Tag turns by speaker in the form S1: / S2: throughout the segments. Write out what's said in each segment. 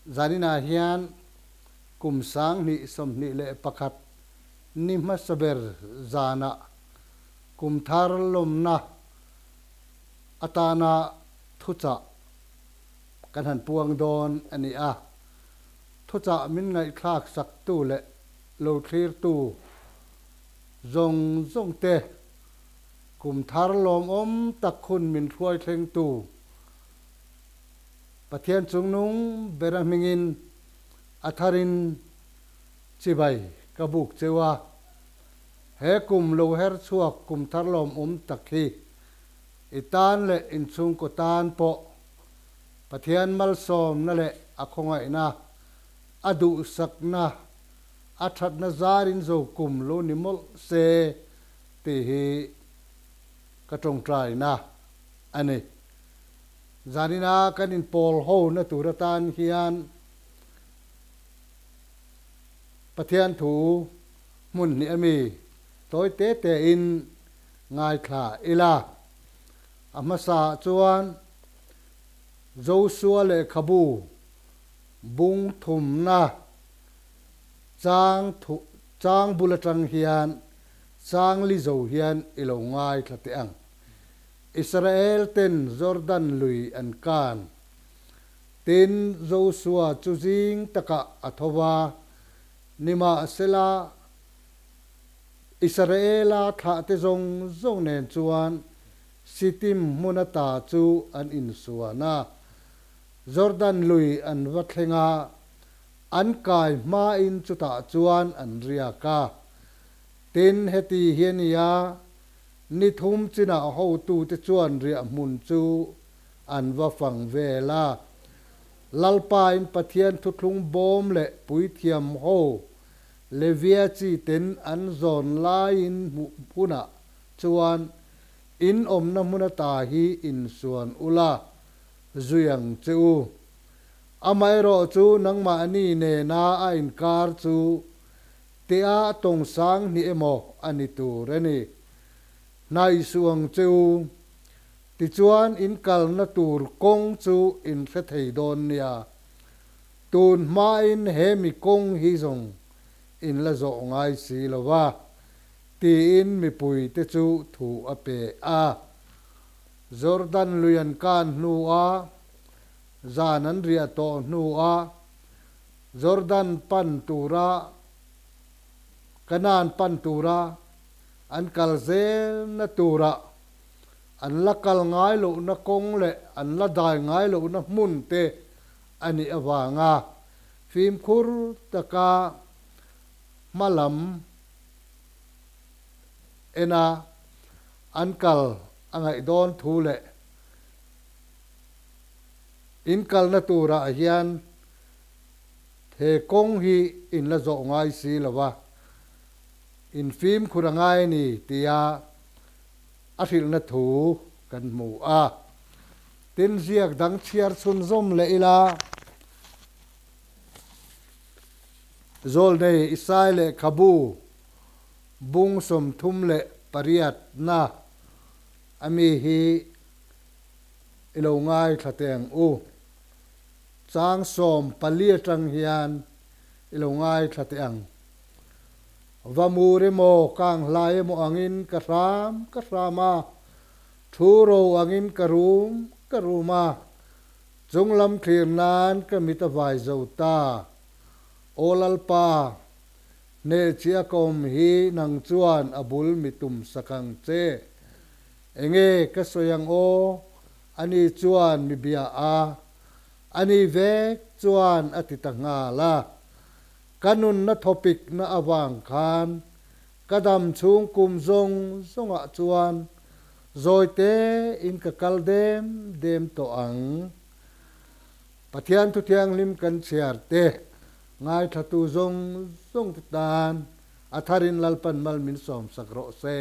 S1: zanina hian kum sang ni som ni le pakhat ni ma saber zana kumthar lomna atana thucha kan han puang don ani a thucha min ngai thlak sak tu le lo thlir tu zong zong te kumthar lom om tak khun min thuai thleng tu pathian chung nung beramingin atharin chibai kabuk chewa he kum lo her chuak kumthar lom om takhi itan le inchung ko tan po pathian mal som na le akhongai na adu sakna athat na zarin zo kum lo nimol se ti hi ka tong trai na ani zanina kanin pol ho na turatan hian pathian thu mun ni ami toy te te in ngai thla ila amasa chuan Joshua le khabu bung thum na chang bulatang hian chang li zo hian ilo ngai thate ang Israel ten Jordan lui an kan tin Joshua chujing taka athowa nima sela Israela tha te zong zong nen chuan sitim munata chu an in suana Jordan lui an wathlenga an kai ma in chuta chuan an riaka tin heti hiania ni thum china ho tu te chuan ria mun chu an wa fang vela lalpa in pathian thuthlung bom le puithiam ho levia chi ten an zon lain puna chuan in omna muna ta hi in suan ula zuyang chu amai ro chu nangma ani ne na a in kar chu tia tong sang ni emo ani tu reni nai suang chu ti chuan in kal na tur kong chu in the thei don nia tun ma in he mi kong hi zong in la zo ngai si lawa ti in mi pui te chu thu ape a Jordan luyan kan nu a zanan ria to nu a Jordan pan tura kanan pan tura an kalzel na tura an la kal ngai lo na kong le an la dai ngai lo na mun te ani awanga phim khur taka malam ena ankal angai don thule inkal na tura hian the kong hi in la zo ngai si lawa in phim khurangai ni tia athil na thu kan mu a tin ziak dang chiar chun zom le ila zol nei isai le khabu bung som thum le pariat na ami hi ilo ngai thateng u chang som palia tang hian ilo ngai thateng vamure mo kang lai mo angin kasama thuro angin karuma junglam thlir nan kamita vai zota olalpa ne chia kom hi nang chuan abul mitum sakang che enge ka soyang o ani chuan mi bia a ani vek chuan atitanga la kanun na topic na awang khan kadam chung kum zong zonga chuan zoite in ka kaldem dem to ang pathian thu thiang lim kan chiar te ngai thatu zong zong tan atharin lalpan mal min som sakro se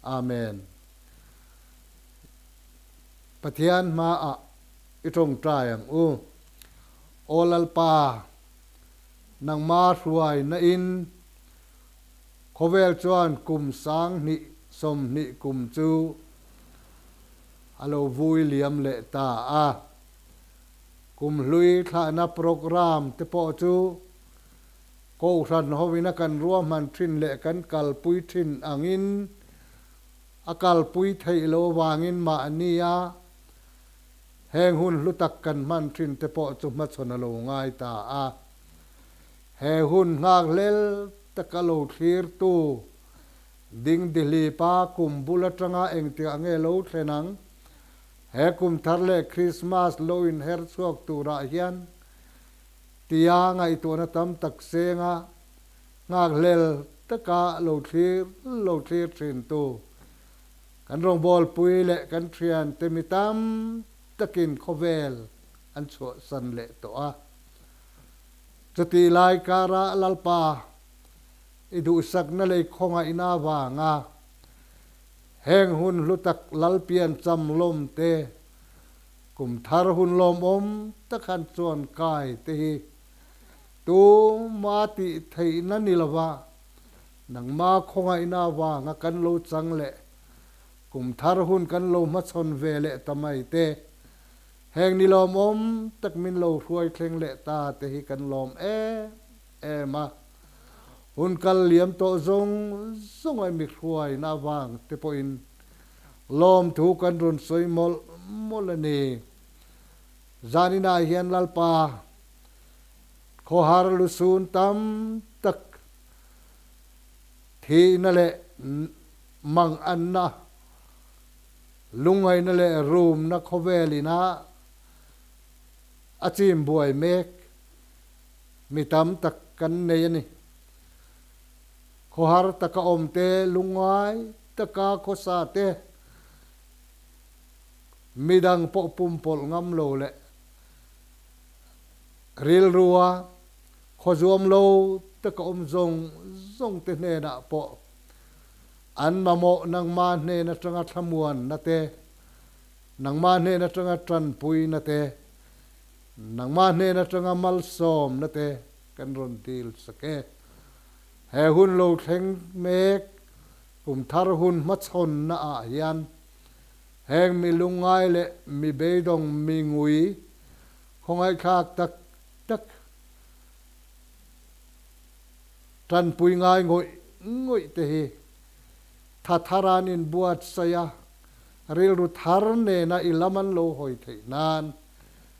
S1: amen pathian ma a itong tryang u olalpa nang ma ruai na in khovel chuan kum sang ni som ni kum chu alo vui liam le ta a kum lui thla na program te po chu ko ran hovina kan ruam man thin le kan kal pui thin angin akal pui thei lo wangin ma ania heng hun lutak kan man thin te po chu ma chona lo ngai ta a he hun ngak lel takalo thir tu ding dili pa kum bulatanga eng ti ange lo thlenang he kum thar le Christmas lo in her chuak tu ra hian tia ngai tu na tam tak senga ngak lel taka lo thir thin tu kan rong bol pui le kan thian temitam takin khovel an chu san le to a chati lai kara lalpa idu sak na le khonga ina wanga heng hun lutak lalpian cham lom te kum thar hun lom om takhan chuan kai te hi tu ma ti thei na nilawa nang ma khonga ina wanga kan lo chang le kum thar hun kan lo ma chon ve le tamai te heng ni lom om tak min lo ruai thleng le ta te hi kan lom e ma hun kal liam to zong ai mi ruai na wang te po in lom thu kan run soi mol ani zani na hian lalpa kho har lu sun tam tak thi na le mang an na lungai na le room na khovelina achim buai mek mi tam tak kan nei ani khohar taka om te lungai taka khosa te midang po pum pol ngam lo le ril ruwa khozuam lo taka om zong te ne na po an mamo nang ma ne na tanga thamuan na te nang ma ne na tanga tran pui na te nang ma ne na tanga mal som na te kan ron til sake he hun lo thleng mek kum thar hun ma chon na a hian heng mi lungai le mi beidong mi ngui khongai khak tak tran pui ngai ngoi te hi thatharan in buat saya ril ru thar ne na ilaman lo hoi thei nan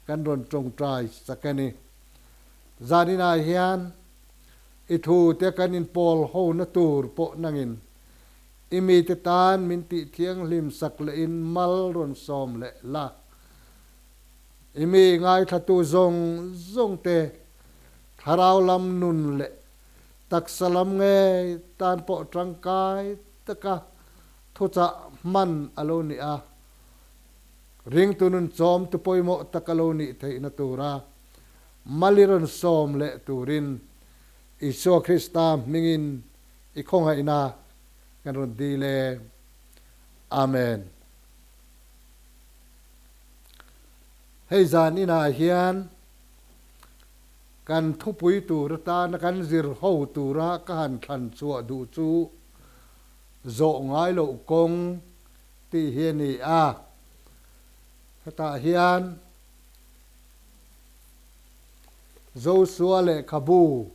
S1: kan ron tong trai sakani zanina hian ithu te kan in pol ho na tur po nangin imi te tan min ti thiang lim sak le in mal ron som le la imi ngai thatu zong te tharau lam nun le tak salam nge tan po trangkai taka THUCHAH man aloni a ring tunun som tu poimo takaloni thei na tura maliron som le turin iso Krista mingin ikhonga ina kan ron dile amen hei zan ina hian kan thupui tur ta na kan zir ho tura kan than chu du chu ZAWH ngai lo kong ti hian ni a ta hian Joshua le khabu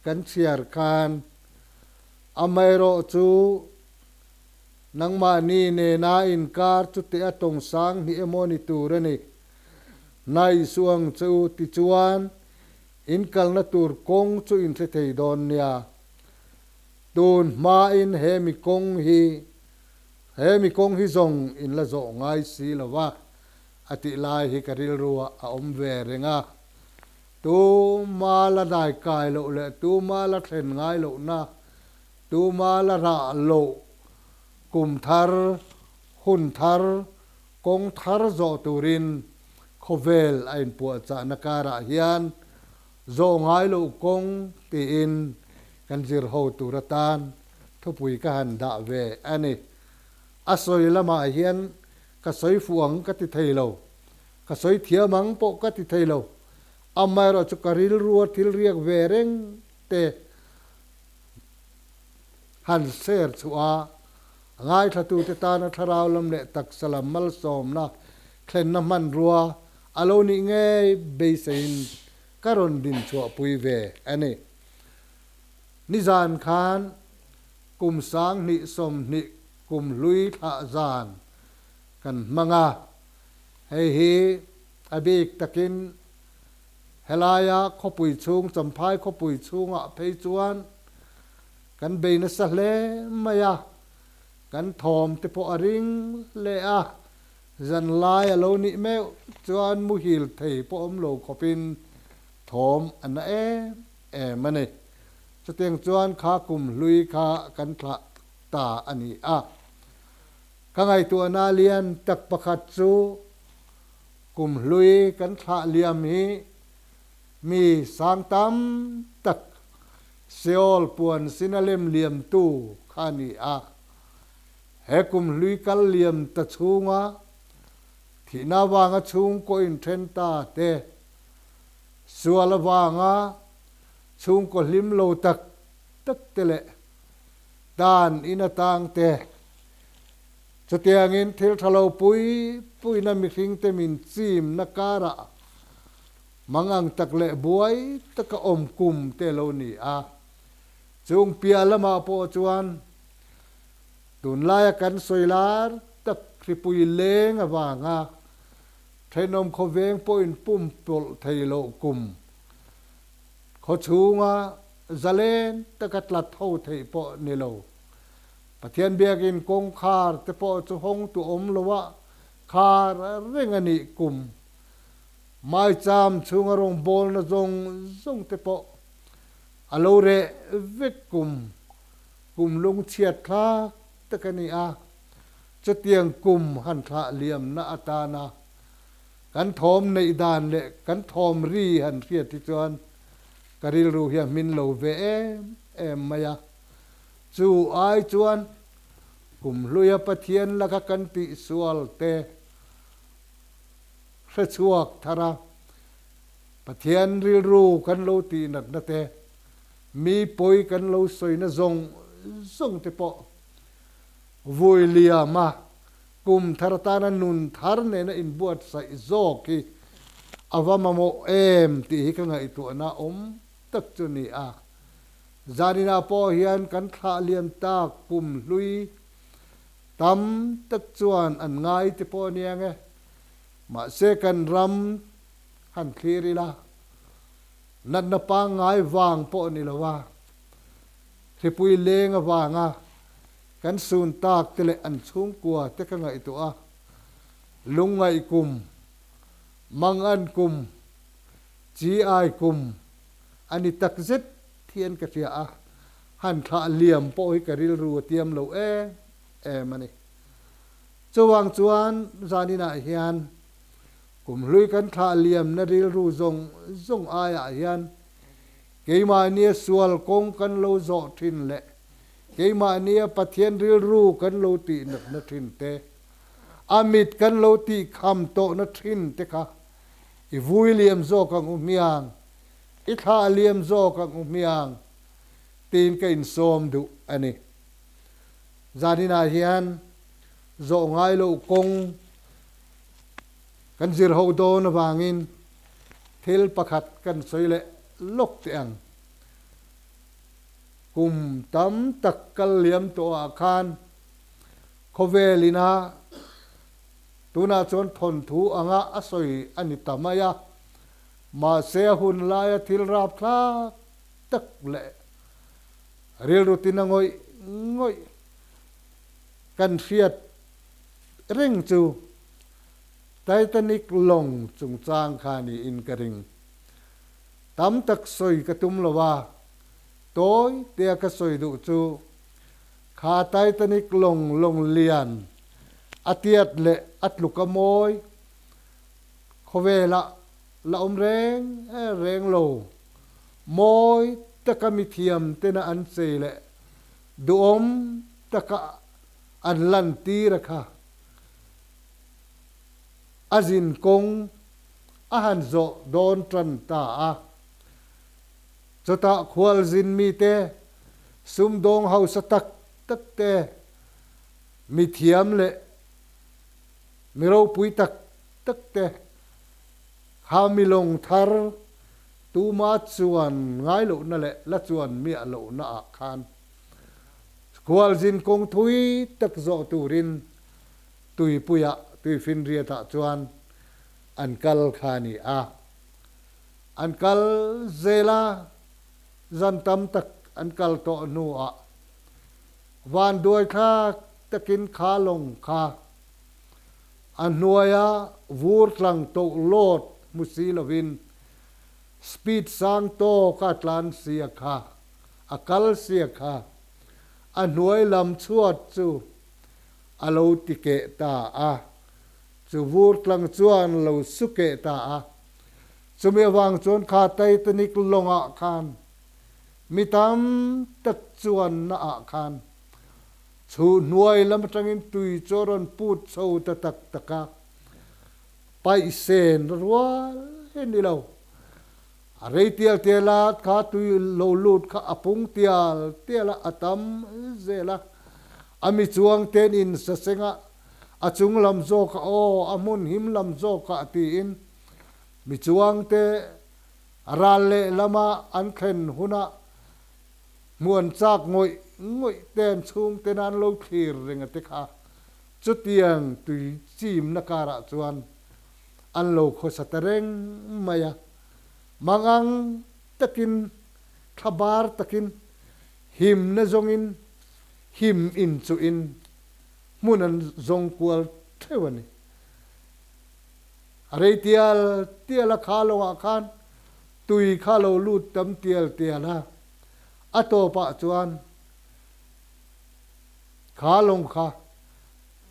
S1: kan chiar kan amairo chu nangma ni ne na in kar chu te atong sang ni emoni turani nai suang chu ti chuan in kal na tur kong chu in the thei don nia tun ma in he mi kong hi zong in la ZAWH ngai si lawa ati lai hi karil ruwa a om ve renga tu ma la dai kai lo le tu ma la thlen ngai lo na tu ma la ra lo kum thar hun thar kong thar ZAWH turin khovel ain pu cha nakara hian ZAWH ngai lo kong ti in kan zir ho turatan thupui ka han da ve ani asoi lama hian ka soi fuang ka ti theilo ka soi thiamang po ka ti theilo amaro chu karil ruwa thil riak ve reng te han ser chua ngai thatu te ta na tharau lam le tak salam mal som na thlen na man ruwa alo ni nge beisain karon din chua pui ve ani ni zan khan kum sang ni som ni kum lui tha zan kan manga hei hi abik takin helaya khopui chung champhai khopui chunga phei chuan kan beina sa hle maya kan thom te po aring le a zan lai alo ni me chuan mu hil thei po om lo khopin thom an e mane chuteng chuan kha kum lui kha kan thla ta ani a ka ngai tu na lian tak pakhat chu kum lui kan thla liam hi mi sang tam tak seol puan sinalem liam tu khani a he kum lui kal liam ta chunga thi na wanga chung ko in then ta te suala wanga chung ko lim lo tak tak tele dan ina tang te chutiang in thil thalo pui na mi hring te min chim na kara mangang takle buai taka om kum te lo ni a chung pia lama po chuan tun laya kan soilar tak kripui leng awanga thenom kho veng po in pum pol thei lo kum kho chunga zalen takatlat tho thei po ni lo pathian biak in kong khar te po chu hong tu om lowa khar rengani kum mai cham chunga rong bol na zong te po alo re vek kum lung chiat kha takani a chutiang kum han thla liam na atana kan thom nei dan le kan thom ri han riat ti chuan karil ru hiam min lo ve em maya chu ai chuan kum luya pathian laka kan ti sual te hre chuak thara pathian ril ru kan lo ti nat na te mi poi kan lo soi na zong te po vui lia ma kum tharatana nun thar ne na in buat sai zo ki awama mo em ti hi ka ngai tu na om tak chu ni a zanina po hian kan thla liam ta kum lui tam tak chuan an ngai te po niange ma se kan ram han khiri la nan na pa ngai wang po ni lawa thipui leng awanga kan sun tak tele an chung kwa te ka ngai tu a lungai kum mangan kum chi ai kum ani tak zet thian ka tia a han thla liam po hi karil ru tiam lo e mani chuwang chuan zanina hian kum lui kan thla liam na ril ru zong aya hian keima nia sual kong kan lo zo thin le keima nia pathian ril ru kan lo ti na thin te amit kan lo ti kham to na thin te kha i vui liam zo ka umiang i thla liam zo ka umiang tin ka in som du ani zanina hian zo ngai lo kong kan zir ho do na wangin thil pakhat kan soile lok tiang kum tam tak kal liam to a khan khovelina tuna chon thon thu anga asoi ani tamaya ma se hun laya thil rap thla tak le ril rutina ngoi kan fiat ring chu Titanic long chung chang khani in karing tam tak soi katum lawa toy te ka soi du chu kha Titanic long lian atiat le atluka moi khovela la reng lo moi takami thiam tena an chele duom taka an lan ti rakha azin kong ahan zo don tran ta a chota khwal zin mi te sum dong hau sa tak te mi thiam le mi ro pui tak te kha mi long thar tu ma chuan ngai lo na le la chuan mi lo na a khan kwal jin kong thui tak zo turin tui puya tui fin ria ta chuan an kal khani a an kal zela zan tam tak an kal to nu a van đuôi kha takin kha long kha an nuaya vur tlang to lot musi lovin speed sang to ka tlan sia kha akal sia kha an nuai lam chuat chu alo tike ta a chu vur tlang chuan lo suke ta a chumi wang chuan kha tai tanik longa khan mitam tak chuan na a khan chu nuai lam tangin tui choron put so ta tak taka pai sen rual hen lo arei tial tiala kha tui lo lut kha apung tial tiala atam zela ami chuang ten in sa senga achung lam zo ka o amun him lam zo ka ti in mi chuang te aralle lama an khen huna muan chak ngoi ngoi ten chung ten an lo thir ringa te kha chu tiang tui chim na kara chuan an lo kho satareng maya mangang takin khabar takin him na zongin him in chu in munan zong kwal thewani arei tial tiala khalo a khan tui khalo lut tam tial tiala ato pa chuan kha long kha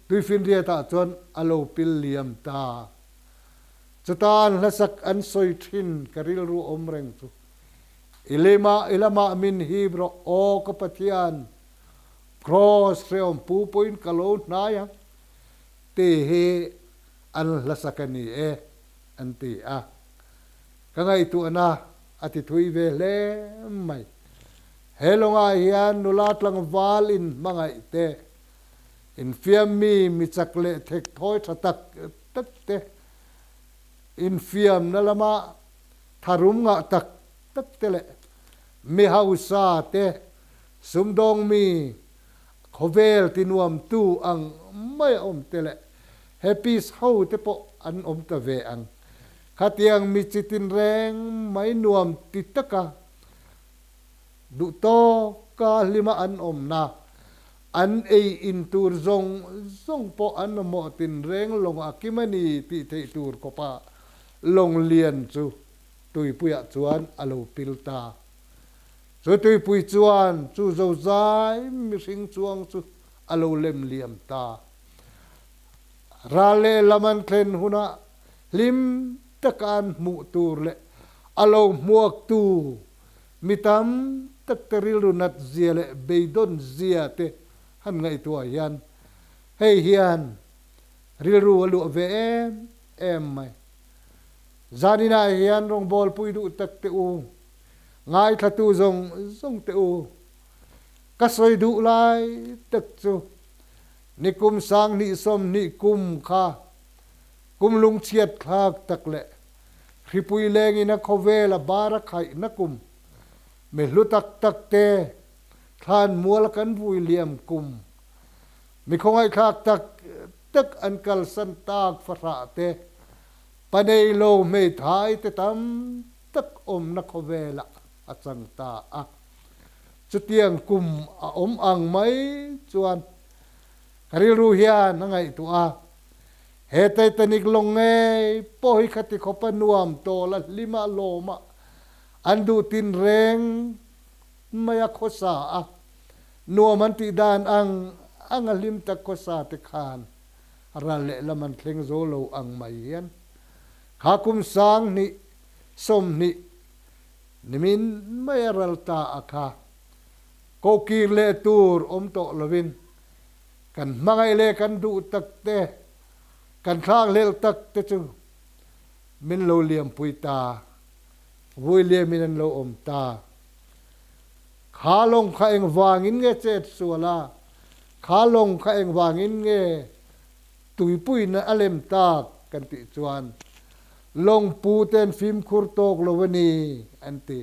S1: tui fin ria ta chuan alo pil liam ta chutan lasak an soi thin karil ru om reng chu ilama min hibro o kapathian cross reom pu point kalo na ya te he an lasakani e an ti a ka ngai tu ana ati thui ve le mai helonga hian nulat lang wal in mangai te in fiam mi chakle thek thoi thatak tak te in fiam na lama tharum nga tak tak te le mi hausa te sumdong mi khovel tinuam tu ang mai om te le happy how te po an om ta ve ang khatiang mi chitin reng mai nuam titaka du to ka lima an om na an ei in tur zong po an mo tin reng long akimani ti te tur ko pa long lian chu tui puya chuan alo pilta chu tui pui chuan chu zo zai mi sing chuang chu alo lem liam ta rale laman klen huna lim takan mu tur le alo muak tu mitam tak teril runat zia le beidon zia te han ngai tua hian hei hian rilru alu ve em mai zanina hian rong bol pui du tak te u ngai thatu zong te u ka soi du lai tak chu ni kum sang ni som ni kum kha kum lung chiat khak tak le ripui leng ina khovela bara khai na kum me lutak tak te khan mual kan vui liam kum mi khongai khak tak tak an kal san tak fara te panei lo me thai te tam tak om na khovela achang ta a chutiang kum a om ang mai chuan karil ru hian nangai tu a he tai tanik long nge poi khati khopa nuam to la lima loma andu tin reng maya khosa a nuaman ti dan ang alim tak khosa te khan rale laman thleng zo lo ang mai hian khakum sang ni som ni nimin mayaral ta akha ko kir le tur om to lovin kan mangai le kan du tak te kan khang lel tak te chu min lo liam pui ta vui liam min lo om ta kha long kha eng wangin nge chet suala kha long kha eng wangin nge tui pui na alem ta kan ti chuan long pu ten phim khur tok lovani anti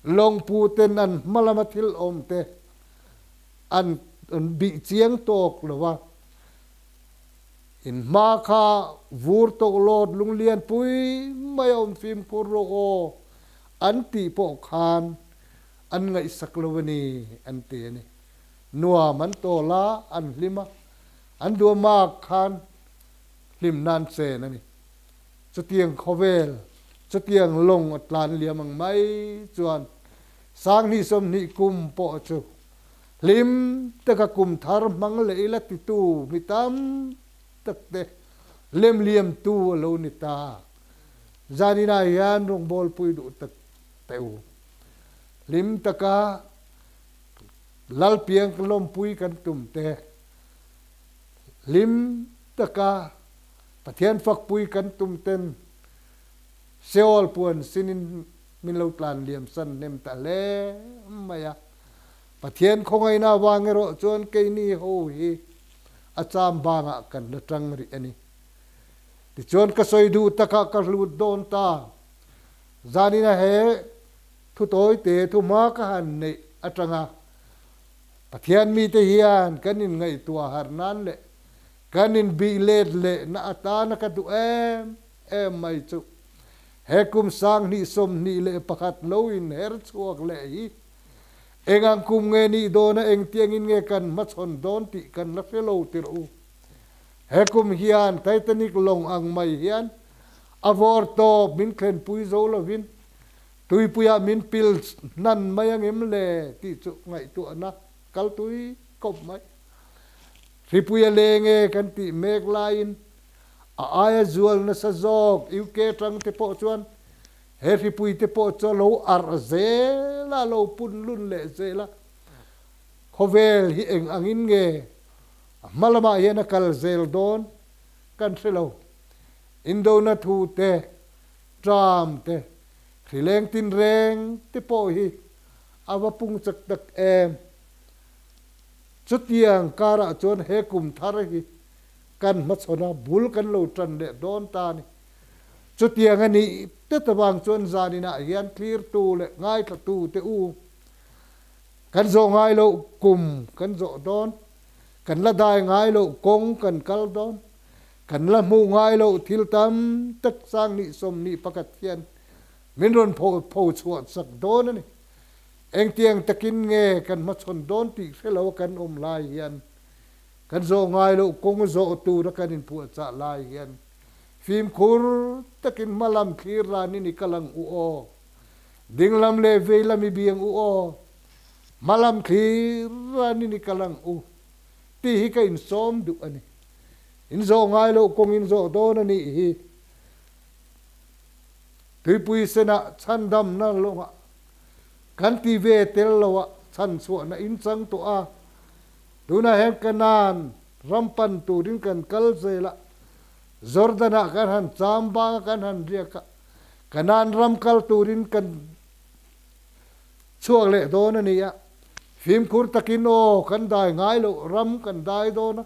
S1: long pu ten an malamathil om te an bị chiang tok lova in ma kha vur tok lot lung lian pui mai om phim khur ro o an ti po khan an ngai sak lovani anti ani nuwa man to la an lima an du ma khan lim nan se nani cho tiang khovel cho tiang long atlan liamang mai chuan sang ni som ni kum po chu lim taka kum thar mang leila ti tu mitam tak te lem liam tu lo ni ta zani na yan rong bol pui du tak teu lim taka lal piang lom pui kan tum te lim taka pathian fak pui kan tum ten seol puan sinin min lo tlan liam san nem ta le maya pathian khongai na wangero chon ke ni ho hi acham banga kan la tang ri ani ti chon ka soi du taka ka lu don ta zani na he thu toy te thu ma ka han nei atanga pathian mi te hian kanin ngai tua har nan le kanin bi let le na ata na ka du em mai chu he kum sang ni som ni le pakhat lo in her chuak le hi engang kum nge ni do na eng tiang in nge kan ma chon don ti kan na felo tir u he kum hian titanic long ang mai hian avor to min khen pui zo lovin tui puya min pil nan mayang em le ti chu ngai tu na kal tui kop mai ripuya lenge kan ti mek lain a aya zual na sa zog uk tang te po chuan he ripui te po cho lo ar zela lo pun lun le zela khovel hi eng angin nge malama hian kal zel don kan thelo indo na thu te tram te khileng tin reng te po hi awa pung chak tak em chutiang kara chon he kum thar hi kan ma chona bul kan lo tran le don ta ni chutiang ani te tawang chon zani na hian clear tu le ngai tha tu te u kan zo ngai lo kum kan zo don kan la dai ngai lo kong kan kal don kan la mu ngai lo thil tam tak sang ni som ni pakat hian min ron pho chuat sak don ani eng tiang takin nge kan ma chon don ti felo kan lai hian kan zo ngai lo kong zo tu ra kan in pu cha lai hian phim khur takin malam khir ra ni kalang u o dinglam le veila mi biang u o malam khir ra ni kalang u ti hi ka in som du ani in zo ngai lo kong in zo don ani hi Thupui sena chandam na lo kan ti ve tel lo chan su na in chang to a tuna hen kanan rampan tu din kan kal zela zordana kan han chamba kan han ria ka kanan ram kal turin kan chuak le do na ni ya phim khur takin o kan dai ngai lo ram kan dai do na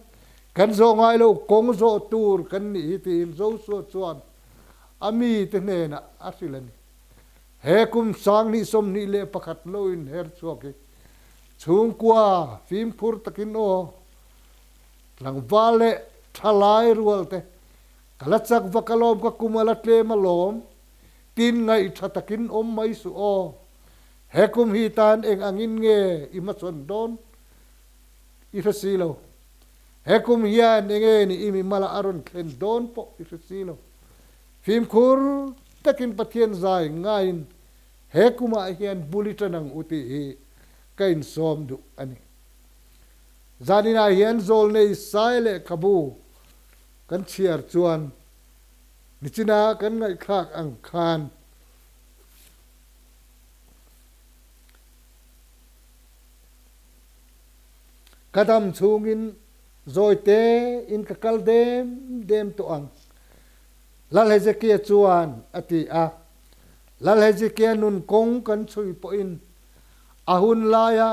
S1: kan zo ngai lo kong zo tur kan ni tin zo so chuan ami te ne na asilani he kum sang ni som ni le pakhat lo in her chuaki chung kwa phim khur takin o lang vale thalai rual te kalachak vakalom ka kumala tle malom tin ngai thatakin om mai su o he kum hi tan eng angin nge imachon don ifasilo he kum hian enge ni imi mala aron khen don po ifasilo phim khur takin pathian zai ngain he kuma hian bulitanang uti hi kain som du ani zanina hian zol nei saile kabu kan chiar chuan nichina kan ngai khak ang khan kadam chungin zoite in kakal dem to ang lal hezekia chuan ati a lal hezekia nun kong kan chui po in ahun laya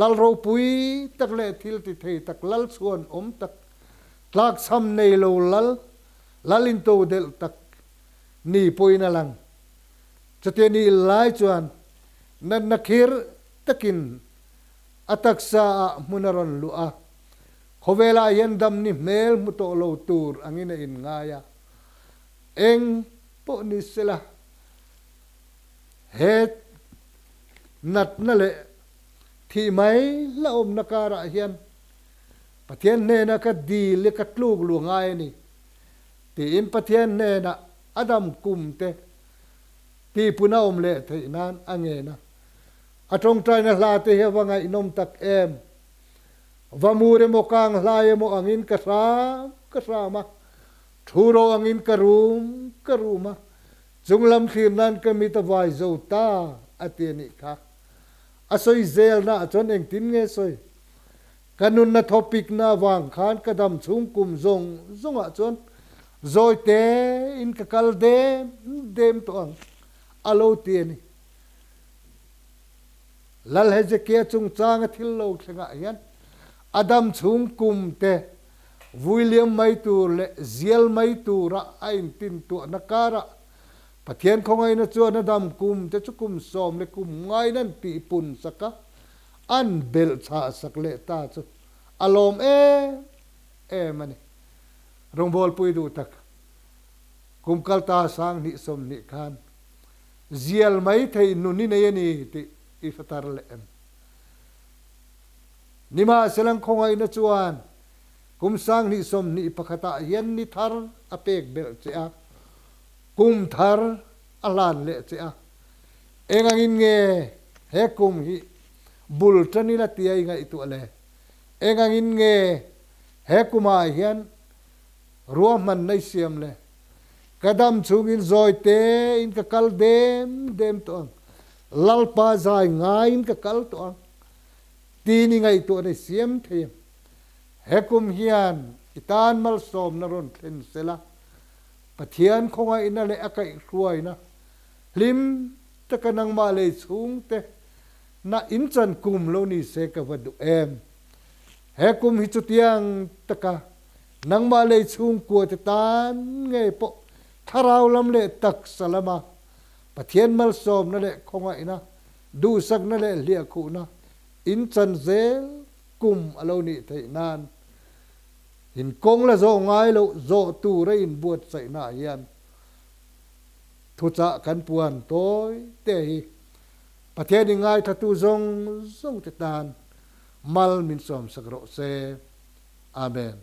S1: lal ro pui tak le thil ti thei tak lal chuan tak tlak sam nei lo lal lalin to del tak ni poi na lang chate ni lai chuan nan nakhir takin ataksa munaron lua khovela yandam ni mel muto lo tur angina in ngaya eng po ni sila het nat na le thi mai la om nakara hian pathian ne na ka di le ka tluk lu ngai ni ti in pathian ne na adam kum te ti puna om le thei nan ange na atong trai na hla te he wanga inom tak em vamure mo kang hlaye mo angin ka sa ma thuro angin karuma junglam khir nan ka mi ta vai zo ta ateni kha asoi zel na chon eng tin nge soi kanun na topic na wang khan kadam chung kum zonga chon zoi te in ka kal dem to ang alo tieni lal hezekia chung chang thil lo thenga hian adam chung kum te William mai tur le ziel mai tur a ain tin tu nakara pathian khongai na chuan adam kum te chukum som le kum ngai nan ti pun saka an bel cha sak le ta chu alom e mani rong bol pui du tak kum kal ta sang ni som ni khan ziel mai thei nu ni nei ni ti i fatar le em nima selang khongai na chuan kum sang ni som ni pakhata hian ni thar apek bel cha KUMTHAR alan le cha engangin nge he kum hi bul tani la ti ai ngai tu le engangin nge he kuma hian ruam man nei siam le kadam chungin zoi te in ka kal dem to lalpa zai ngai in ka kal to ti ni ngai tu ne siam the he kum hian itan mal som na ron thlen sela pathian khonga ina le akai ruai na lim takanang ma le chung te na inchan kum lo ni se ka vadu em he kum hi chutiang taka nang ma le chung ko te tan nge po tharau lam le tak salama pathian mal som na le khonga ina du sak na le lia khu na inchan zel kum alo ni thei nan in kong la zo ngai lo zo tu ra in buat sai na hian thucha kan puan toy te hi pathian ni ngai thatu zong te tan mal min som sakro se amen